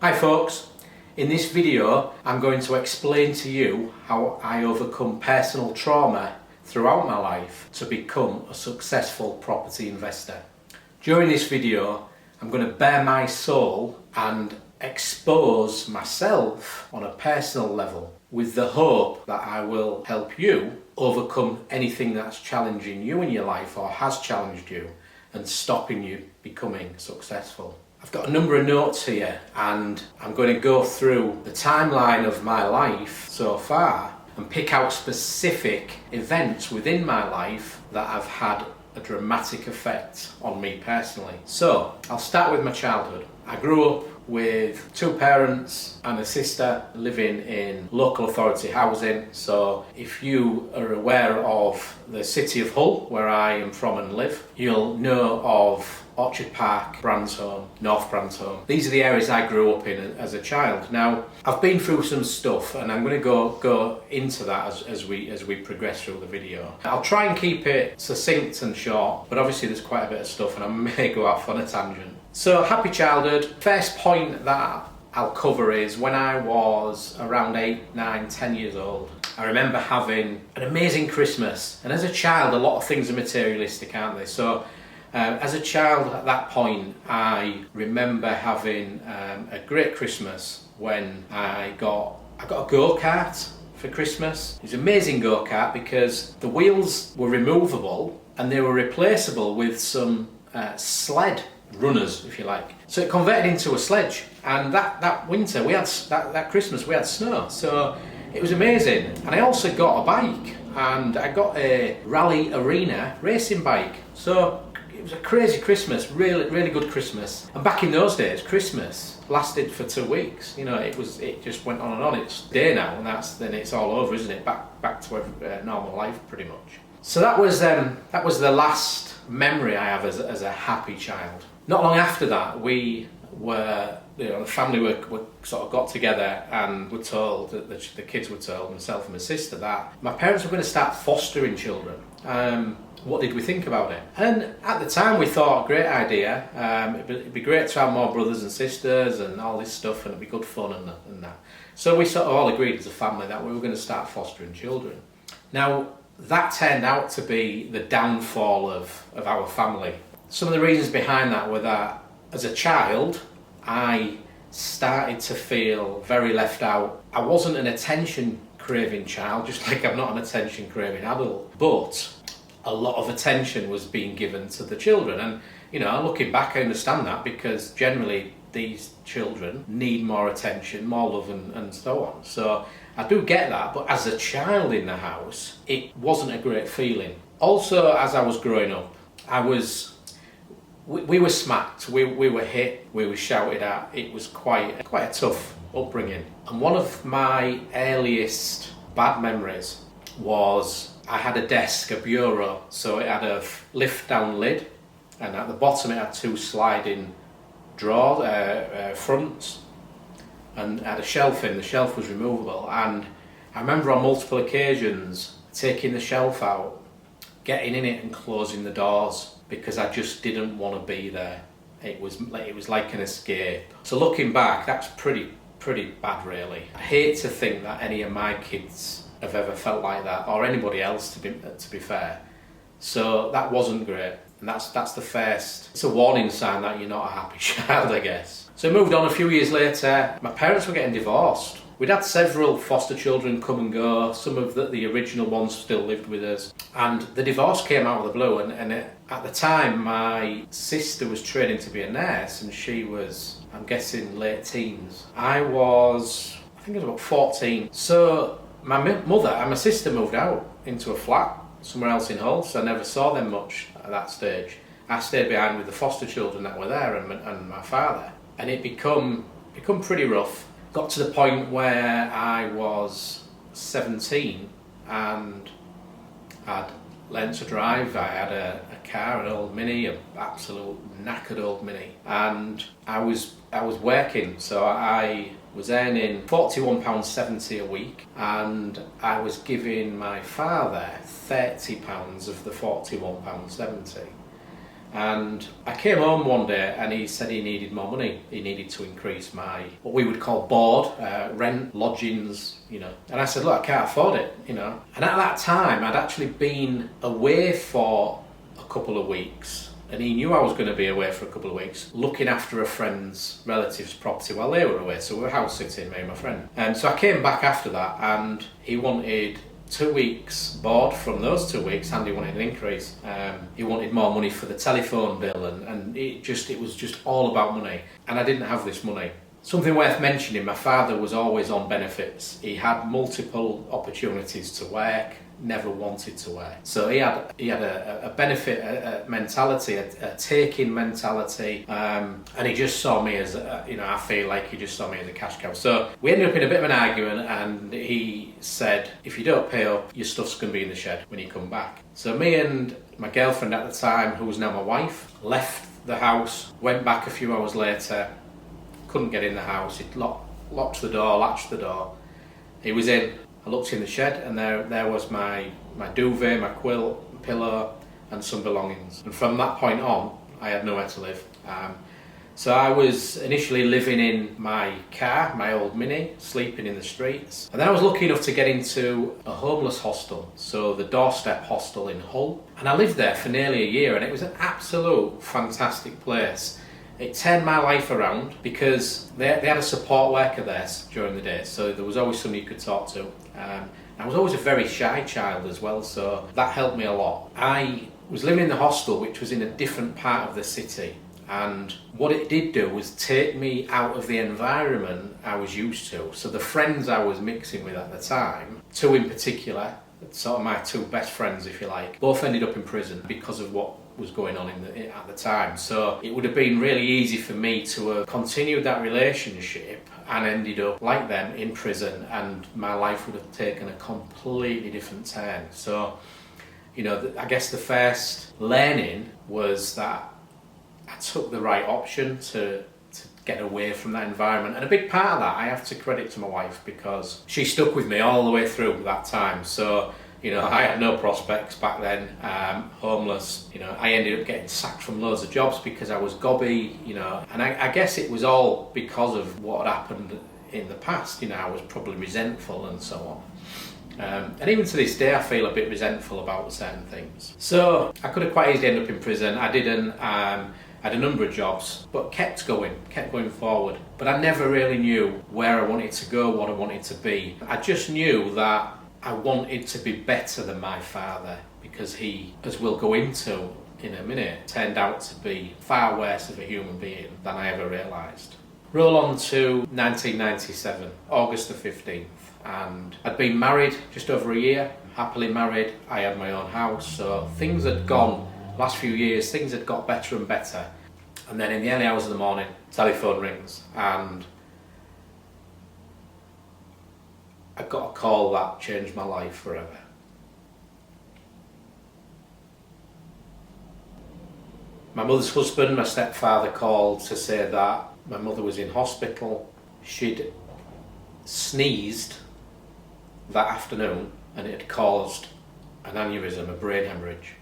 Hi folks, in this video I'm going to explain to you how I overcome personal trauma throughout my life to become a successful property investor. During this video I'm going to bare my soul and expose myself on a personal level with the hope that I will help you overcome anything that's challenging you in your life or has challenged you and stopping you becoming successful. I've got a number of notes here and I'm going to go through the timeline of my life so far and pick out specific events within my life that have had a dramatic effect on me personally. So I'll start with my childhood. I grew up with two parents and a sister living in local authority housing. So if you are aware of the city of Hull, where I am from and live, you'll know of Orchard Park, Bransholme, North Bransholme. These are the areas I grew up in as a child. Now, I've been through some stuff and I'm going to go into that as we progress through the video. I'll try and keep it succinct and short, but obviously there's quite a bit of stuff and I may go off on a tangent. So, happy childhood. First point that I'll cover is when I was around 8, 9, 10 years old. I remember having an amazing Christmas. And as a child, a lot of things are materialistic, aren't they? So, as a child at that point, I remember having a great Christmas when I got a go-kart for Christmas. It was an amazing go-kart because the wheels were removable and they were replaceable with some sled runners, if you like. So it converted into a sledge, and that winter we had that Christmas we had snow, so it was amazing. And I also got a bike, and I got a Rally Arena racing bike. So it was a crazy Christmas, really good Christmas. And back in those days, Christmas lasted for 2 weeks. You know, it just went on and on. It's day now, and then it's all over, isn't it? Back to normal life, pretty much. So that was the last memory I have as a happy child. Not long after that, we were, the family were sort of got together and were told, that the kids were told, myself and my sister, that my parents were going to start fostering children. What did we think about it? And at the time we thought, great idea, it'd be great to have more brothers and sisters and all this stuff, and it'd be good fun and that. So we sort of all agreed as a family that we were going to start fostering children. Now, that turned out to be the downfall of our family. Some of the reasons behind that were that as a child, I started to feel very left out. I wasn't an attention-craving child, just like I'm not an attention-craving adult, but a lot of attention was being given to the children. And, you know, looking back, I understand that because generally these children need more attention, more love and so on. So I do get that, but as a child in the house, it wasn't a great feeling. Also, as I was growing up, we were smacked, we were hit, we were shouted at. It was quite a tough upbringing. And one of my earliest bad memories was I had a desk, a bureau, so it had a lift down lid, and at the bottom it had two sliding drawers, fronts, and had a shelf in. The shelf was removable, and I remember on multiple occasions taking the shelf out, getting in it and closing the doors because I just didn't want to be there. It was like an escape. So looking back, that's pretty bad, really. I hate to think that any of my kids have ever felt like that, or anybody else, to be fair. So that wasn't great, and that's the first. It's a warning sign that you're not a happy child, I guess. So moved on. A few years later, my parents were getting divorced. We'd had several foster children come and go. Some of the original ones still lived with us, and the divorce came out of the blue. And at the time, my sister was training to be a nurse, and she was, I'm guessing, late teens. I think I was about 14. So my mother and my sister moved out into a flat somewhere else in Hull, so I never saw them much at that stage. I stayed behind with the foster children that were there and my father, and it become pretty rough. Got to the point where I was 17 and I'd learnt to drive. I had a car, an old Mini, an absolute knackered old Mini, and I was working, so I was earning £41.70 a week, and I was giving my father £30 of the £41.70. And I came home one day and he said he needed more money. He needed to increase my, what we would call board, rent, lodgings, And I said, look, I can't afford it, And at that time, I'd actually been away for a couple of weeks. And he knew I was going to be away for a couple of weeks, looking after a friend's relative's property while they were away. So we were house sitting, me and my friend. And so I came back after that and he wanted 2 weeks board from those 2 weeks, and he wanted an increase. He wanted more money for the telephone bill, and it was just all about money. And I didn't have this money. Something worth mentioning, my father was always on benefits. He had multiple opportunities to work, never wanted to work. So he had a benefit a mentality, a taking mentality, and he just saw me as, I feel like he just saw me as a cash cow. So we ended up in a bit of an argument, and he said, if you don't pay up, your stuff's going to be in the shed when you come back. So me and my girlfriend at the time, who was now my wife, left the house, went back a few hours later, couldn't get in the house. He'd locked the door, latched the door. He was in. I looked in the shed, and there was my duvet, my quilt, pillow, and some belongings. And from that point on, I had nowhere to live. So I was initially living in my car, my old Mini, sleeping in the streets. And then I was lucky enough to get into a homeless hostel, so the Doorstep Hostel in Hull. And I lived there for nearly a year, and it was an absolute fantastic place. It turned my life around because they had a support worker there during the day, so there was always somebody you could talk to. I was always a very shy child as well, so that helped me a lot. I was living in the hostel, which was in a different part of the city, and what it did do was take me out of the environment I was used to. So the friends I was mixing with at the time, two in particular, sort of my two best friends if you like, both ended up in prison because of what was going on at the time. So it would have been really easy for me to have continued that relationship and ended up like them in prison, and my life would have taken a completely different turn. So I guess the first learning was that I took the right option to get away from that environment. And a big part of that I have to credit to my wife, because she stuck with me all the way through that time. So I had no prospects back then, homeless. I ended up getting sacked from loads of jobs because I was gobby, and I guess it was all because of what had happened in the past. I was probably resentful and so on. And even to this day I feel a bit resentful about certain things. So I could have quite easily ended up in prison. I didn't. I had a number of jobs, but kept going forward. But I never really knew where I wanted to go, what I wanted to be. I just knew that I wanted to be better than my father, because he, as we'll go into in a minute, turned out to be far worse of a human being than I ever realised. Roll on to 1997, August the 15th, and I'd been married just over a year, happily married. I had my own house, so things had gone. Last few years, things had got better and better. And then in the early hours of the morning, telephone rings, and I got a call that changed my life forever. My mother's husband, my stepfather, called to say that my mother was in hospital. She'd sneezed that afternoon and it had caused an aneurysm, a brain hemorrhage.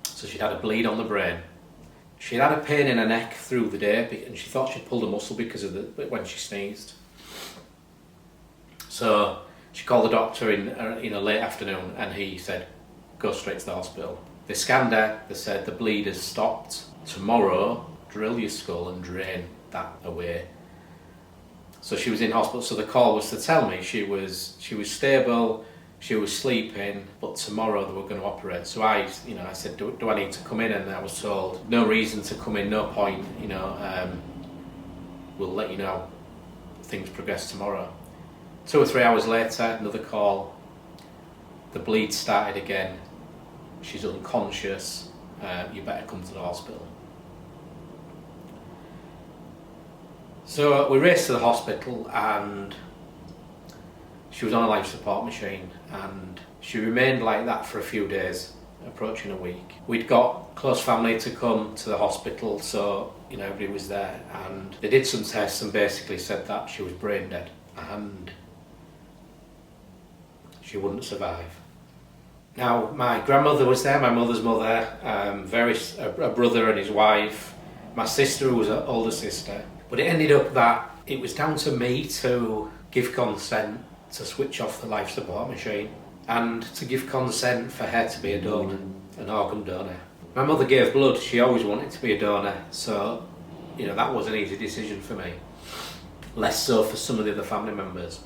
So she'd had a bleed on the brain. She'd had a pain in her neck through the day, and she thought she'd pulled a muscle because of when she sneezed. So she called the doctor in a late afternoon, and he said, go straight to the hospital. They scanned her, they said the bleed has stopped. Tomorrow, drill your skull and drain that away. So she was in hospital, so the call was to tell me she was stable, she was sleeping, but tomorrow they were going to operate. So I said, do I need to come in? And I was told, no reason to come in, no point, we'll let you know, things progress tomorrow. 2 or 3 hours later, another call, the bleed started again, she's unconscious, you better come to the hospital. So we raced to the hospital, and she was on a life support machine, and she remained like that for a few days, approaching a week. We'd got close family to come to the hospital, so everybody was there, and they did some tests and basically said that she was brain dead and she wouldn't survive. Now, my grandmother was there, my mother's mother, a brother and his wife, my sister, who was an older sister. But it ended up that it was down to me to give consent to switch off the life support machine and to give consent for her to be a donor, an organ donor. My mother gave blood, she always wanted to be a donor, so that was an easy decision for me. Less so for some of the other family members.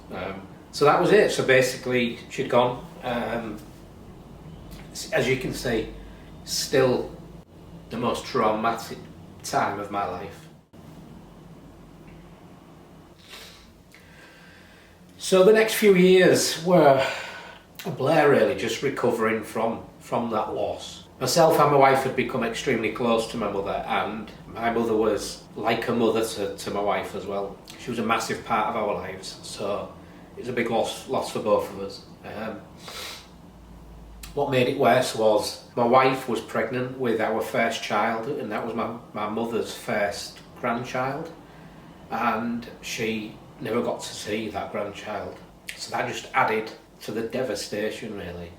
So that was it. So basically, she'd gone. As you can see, still the most traumatic time of my life. So the next few years were a blur, really, just recovering from that loss. Myself and my wife had become extremely close to my mother, and my mother was like a mother to my wife as well. She was a massive part of our lives, so it was a big loss for both of us. What made it worse was my wife was pregnant with our first child, and that was my mother's first grandchild, and she never got to see that grandchild. So that just added to the devastation, really.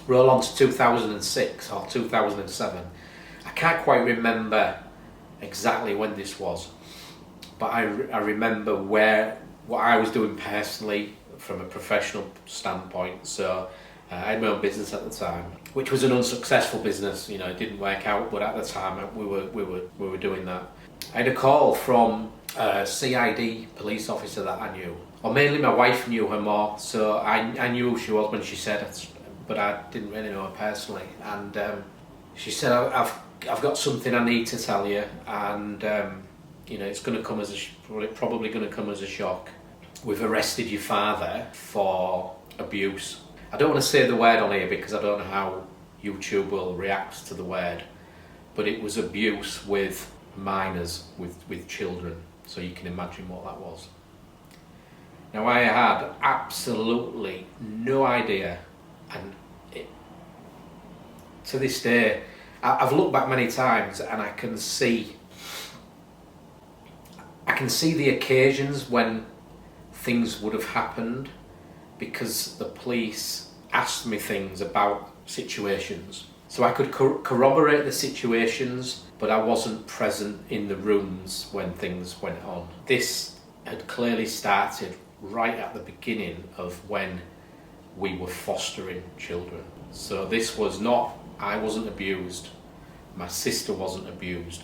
Roll on to 2006 or 2007. I can't quite remember exactly when this was, but I remember what I was doing personally from a professional standpoint. So I had my own business at the time, which was an unsuccessful business. It didn't work out, but at the time we were doing that. I had a call from a CID police officer that I knew, or mainly my wife knew her more. So I knew who she was when she said it, but I didn't really know her personally. And she said, "I've got something I need to tell you, and it's going to come probably going to come as a shock. We've arrested your father for abuse." I don't want to say the word on here because I don't know how YouTube will react to the word, but it was abuse with minors, with children, so you can imagine what that was. Now, I had absolutely no idea, and to this day, I've looked back many times and I can see the occasions when things would have happened, because the police asked me things about situations. So I could corroborate the situations, but I wasn't present in the rooms when things went on. This had clearly started right at the beginning of when we were fostering children. So this was not, I wasn't abused, my sister wasn't abused,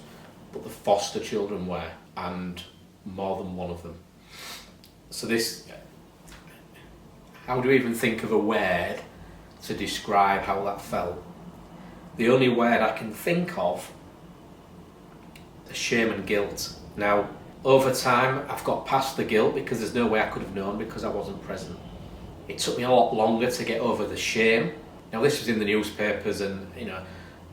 but the foster children were, and more than one of them. So this, how do you even think of a word to describe how that felt? The only word I can think of is shame and guilt. Now, over time, I've got past the guilt because there's no way I could have known because I wasn't present. It took me a lot longer to get over the shame. Now, this was in the newspapers, and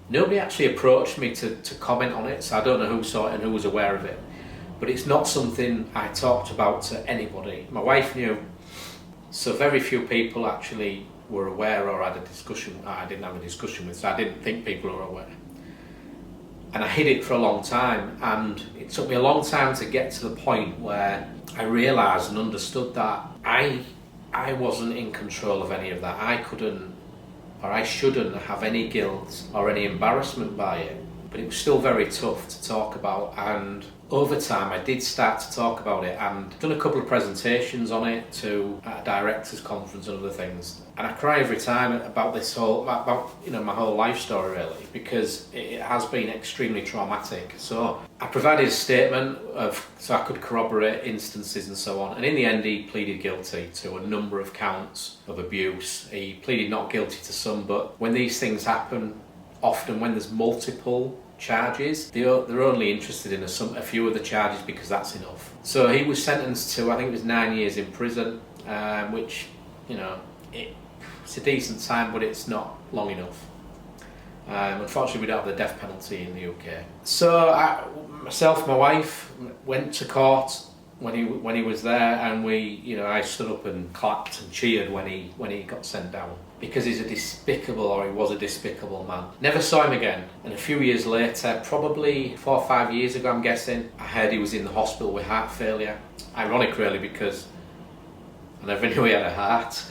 nobody actually approached me to comment on it, so I don't know who saw it and who was aware of it. But it's not something I talked about to anybody. My wife knew, so very few people actually were aware or had a discussion. I didn't have a discussion with, so I didn't think people were aware. And I hid it for a long time, and it took me a long time to get to the point where I realised and understood that I wasn't in control of any of that. I couldn't, or I shouldn't have any guilt or any embarrassment by it. But it was still very tough to talk about, and over time I did start to talk about it and done a couple of presentations on it at a directors conference and other things. And I cry every time about this about my whole life story, really, because it has been extremely traumatic. So I provided a statement so I could corroborate instances and so on. And in the end, he pleaded guilty to a number of counts of abuse. He pleaded not guilty to some, but when these things happen, often when there's multiple charges, they're only interested in a few of the charges because that's enough. So he was sentenced to, I think it was 9 years in prison, which, it's a decent time, but it's not long enough. Unfortunately, we don't have the death penalty in the UK. So myself, my wife, went to court when he was there, and I stood up and clapped and cheered when he got sent down, because he was a despicable man. Never saw him again. And a few years later, probably 4 or 5 years ago, I'm guessing, I heard he was in the hospital with heart failure. Ironic, really, because I never knew he had a heart.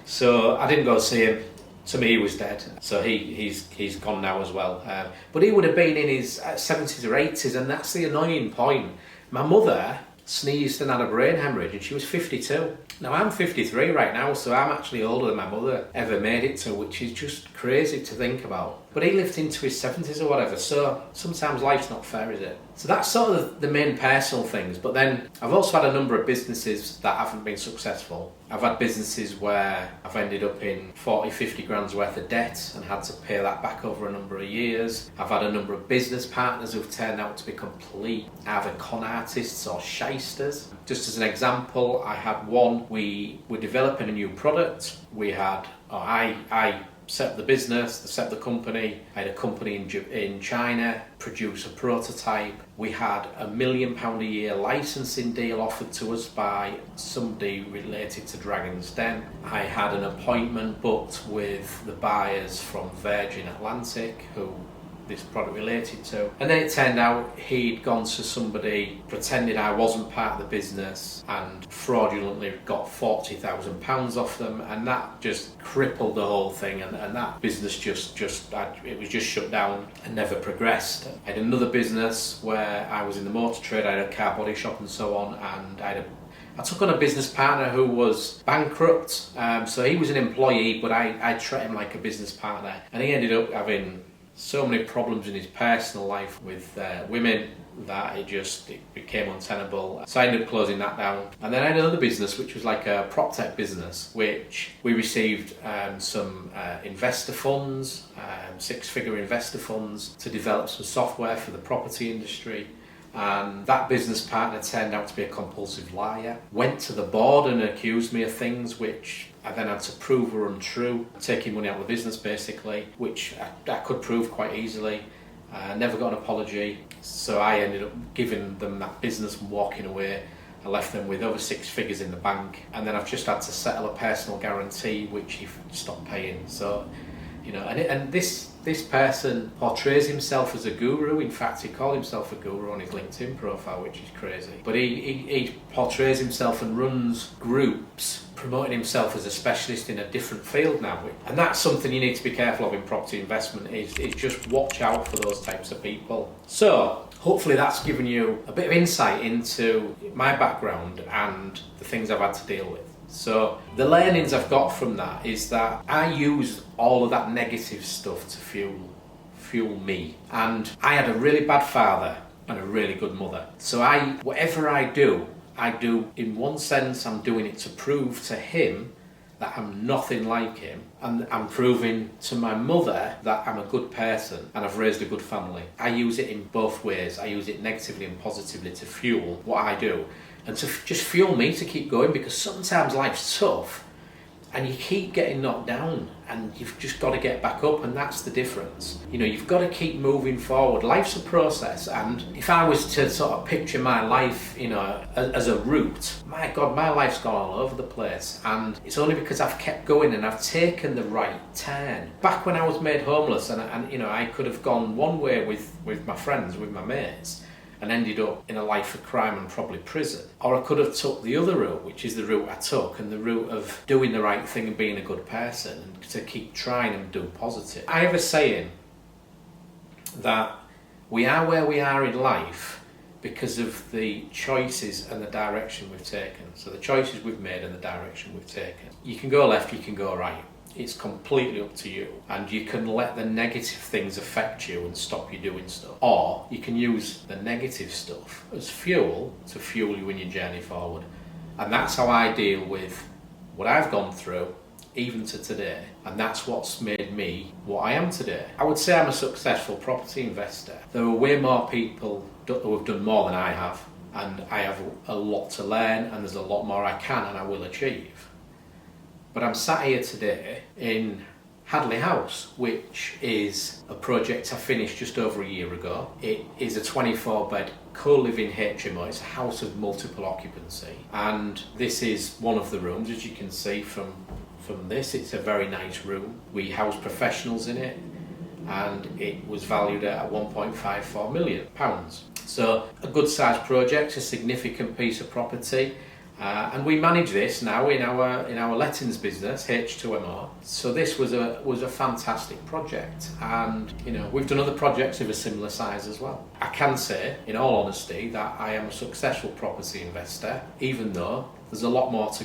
So I didn't go see him. To me, he was dead. So he's gone now as well. But he would have been in his 70s or 80s, and that's the annoying point. My mother sneezed and had a brain hemorrhage, and she was 52. Now I'm 53 right now, so I'm actually older than my mother ever made it to, which is just crazy to think about. But he lived into his 70s or whatever, so sometimes life's not fair, is it? So that's sort of the main personal things. But then I've also had a number of businesses that haven't been successful. I've had businesses where I've ended up in 40, 50 grand's worth of debt and had to pay that back over a number of years. I've had a number of business partners who've turned out to be complete either con artists or shysters. Just as an example, I had one, we were developing a new product. I set up the business, set up the company. I had a company in China produce a prototype. We had £1 million a year licensing deal offered to us by somebody related to Dragon's Den. I had an appointment booked with the buyers from Virgin Atlantic, who this product related to, and then it turned out he'd gone to somebody, pretended I wasn't part of the business, and fraudulently got £40,000 off them, and that just crippled the whole thing, and that business it was just shut down and never progressed. I had another business where I was in the motor trade. I had a car body shop and so on, and I took on a business partner who was bankrupt, so he was an employee, but I treated him like a business partner, and he ended up having so many problems in his personal life with women that it became untenable. So I ended up closing that down. And then I had another business which was like a prop tech business, which we received some investor funds, six-figure investor funds, to develop some software for the property industry. And that business partner turned out to be a compulsive liar, went to the board and accused me of things which I then had to prove were untrue, taking money out of the business basically, which I could prove quite easily. Never got an apology, so I ended up giving them that business and walking away. I left them with over 6 figures in the bank, and then I've just had to settle a personal guarantee which he stopped paying. So, and this person portrays himself as a guru. In fact, he called himself a guru on his LinkedIn profile, which is crazy. But he portrays himself and runs groups promoting himself as a specialist in a different field now. And that's something you need to be careful of in property investment, is just watch out for those types of people. So hopefully that's given you a bit of insight into my background and the things I've had to deal with. So the learnings I've got from that is that I use all of that negative stuff to fuel me. And I had a really bad father and a really good mother. So whatever I do in one sense, I'm doing it to prove to him that I'm nothing like him, and I'm proving to my mother that I'm a good person and I've raised a good family. I use it in both ways. I use it negatively and positively to fuel what I do, and to just fuel me to keep going, because sometimes life's tough and you keep getting knocked down and you've just got to get back up, and that's the difference. You've got to keep moving forward. Life's a process, and if I was to sort of picture my life, as a route, my God, my life's gone all over the place, and it's only because I've kept going and I've taken the right turn. Back when I was made homeless, and I could have gone one way with my friends, with my mates, and ended up in a life of crime and probably prison. Or I could have took the other route, which is the route I took, and the route of doing the right thing and being a good person, and to keep trying and do positive. I have a saying that we are where we are in life because of the choices and the direction we've taken. So the choices we've made and the direction we've taken. You can go left, you can go right. It's completely up to you, and you can let the negative things affect you and stop you doing stuff, or you can use the negative stuff as fuel to fuel you in your journey forward. And that's how I deal with what I've gone through, even to today, and that's what's made me what I am today. I would say I'm a successful property investor. There are way more people who have done more than I have, and I have a lot to learn, and there's a lot more I can and I will achieve. But I'm sat here today in Hadley House, which is a project I finished just over a year ago. It is a 24-bed co-living HMO. It's a house of multiple occupancy. And this is one of the rooms, as you can see from this. It's a very nice room. We house professionals in it, and it was valued at £1.54 million. So a good sized project, a significant piece of property. And we manage this now in our lettings business, H2MO. So this was a fantastic project, and we've done other projects of a similar size as well. I can say, in all honesty, that I am a successful property investor, even though there's a lot more to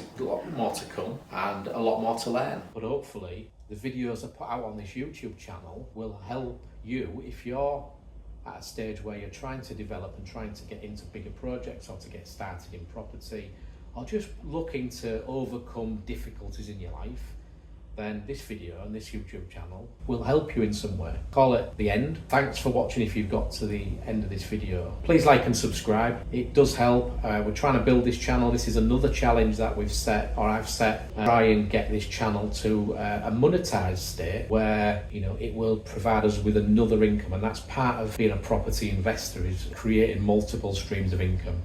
come and a lot more to learn. But hopefully, the videos I put out on this YouTube channel will help you if you're at a stage where you're trying to develop and trying to get into bigger projects or to get started in property, or just looking to overcome difficulties in your life. Then this video and this YouTube channel will help you in some way. Call it the end. Thanks for watching if you've got to the end of this video. Please like and subscribe. It does help. We're trying to build this channel. This is another challenge that I've set. Try and get this channel to a monetized state where it will provide us with another income, and that's part of being a property investor, is creating multiple streams of income.